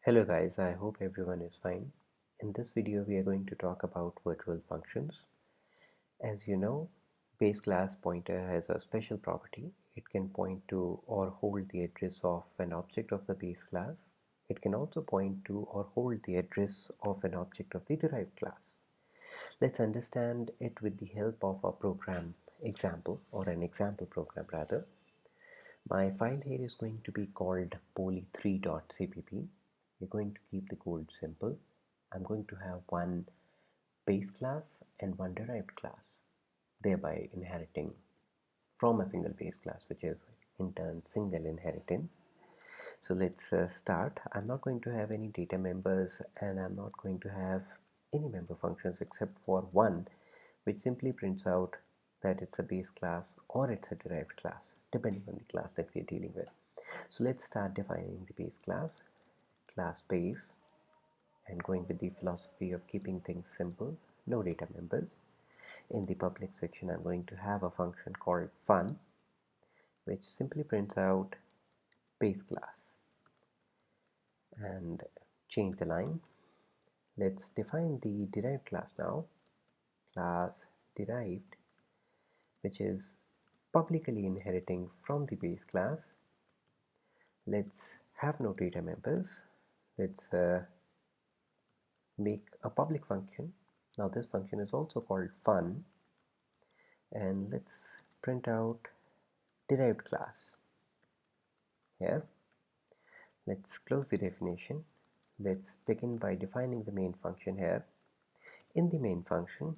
Hello guys, I hope everyone is fine. In this video we are going to talk about virtual functions. As you know, base class pointer has a special property. It can point to or hold the address of an object of the base class. It can also point to or hold the address of an object of the derived class. Let's understand it with the help of a program example, or an example program rather. My file here is going to be called poly3.cpp. We're going to keep the code simple. I'm going to have one base class and one derived class, thereby inheriting from a single base class, which is in turn single inheritance. So let's start. I'm not going to have any data members, and I'm not going to have any member functions except for one, which simply prints out that it's a base class or it's a derived class, depending on the class that we're dealing with. So let's start defining the base class base, and going with the philosophy of keeping things simple, no data members. In the public section, I'm going to have a function called fun, which simply prints out base class. And change the line. Let's define the derived class now. Class derived, which is publicly inheriting from the base class. Let's have no data members. Let's make a public function. Now this function is also called fun, and let's print out derived class here. Let's close the definition. Let's begin by defining the main function here. In the main function,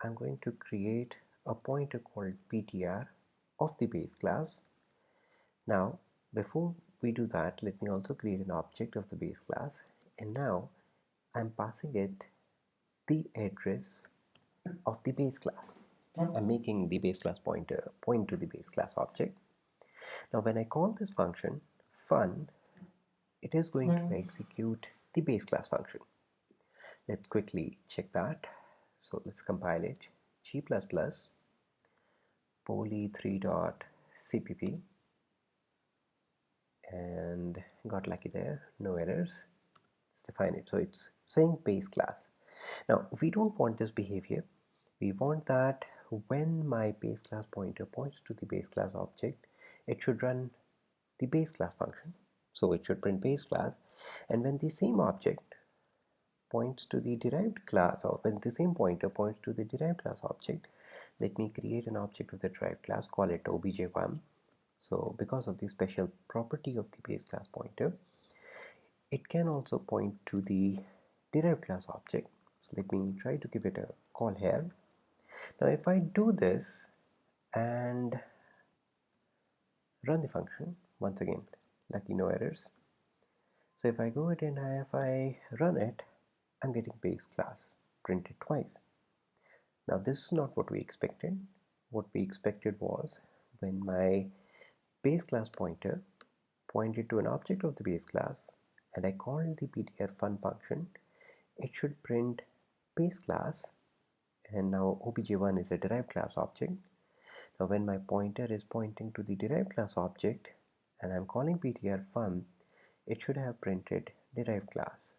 I'm going to create a pointer called ptr of the base class. Now before we do that, let me also create an object of the base class, and now I'm passing it the address of the base class. I'm making the base class pointer point to the base class object. Now when I call this function fun, it is going to execute the base class function. Let's quickly check that. So let's compile it. G++ poly3.cpp, and got lucky there, no errors. Let's define it. So it's saying base class. Now we don't want this behavior. We want that when my base class pointer points to the base class object, it should run the base class function. So it should print base class, and when the same object points to the derived class, or when the same pointer points to the derived class object, let me create an object of the derived class, call it obj1. So because of the special property of the base class pointer, it can also point to the derived class object. So let me try to give it a call here. Now if I do this and run the function, once again lucky no errors. So if I go ahead and if I run it, I'm getting base class printed twice. Now this is not what we expected. What we expected was when my base class pointer pointed to an object of the base class and I called the ptr fun function, it should print base class, and now obj1 is a derived class object. Now when my pointer is pointing to the derived class object and I'm calling ptr fun, it should have printed derived class,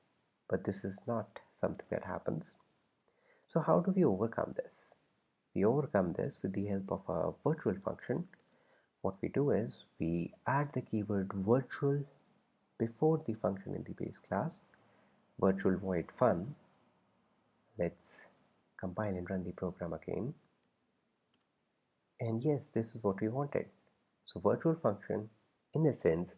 but this is not something that happens. So how do we overcome this? We overcome this with the help of a virtual function. What we do is we add the keyword virtual before the function in the base class, virtual void fun. Let's compile and run the program again. And yes, this is what we wanted. So virtual function, in a sense,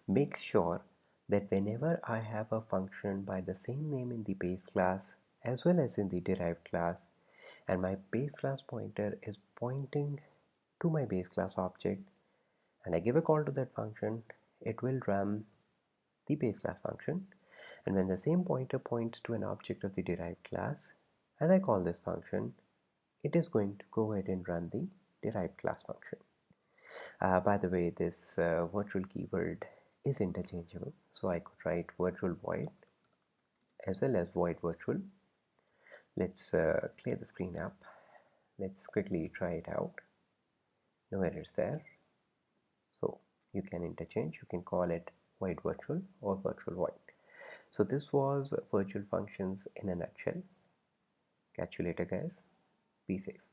makes sure that whenever I have a function by the same name in the base class as well as in the derived class, and my base class pointer is pointing to my base class object, and I give a call to that function, it will run the base class function. And when the same pointer points to an object of the derived class and I call this function, it is going to go ahead and run the derived class function. By the way, this virtual keyword is interchangeable, so I could write virtual void as well as void virtual. Let's clear the screen up. Let's quickly try it out. No errors there. So you can interchange, you can call it void virtual or virtual void. So this was virtual functions in a nutshell. Catch you later, guys. Be safe.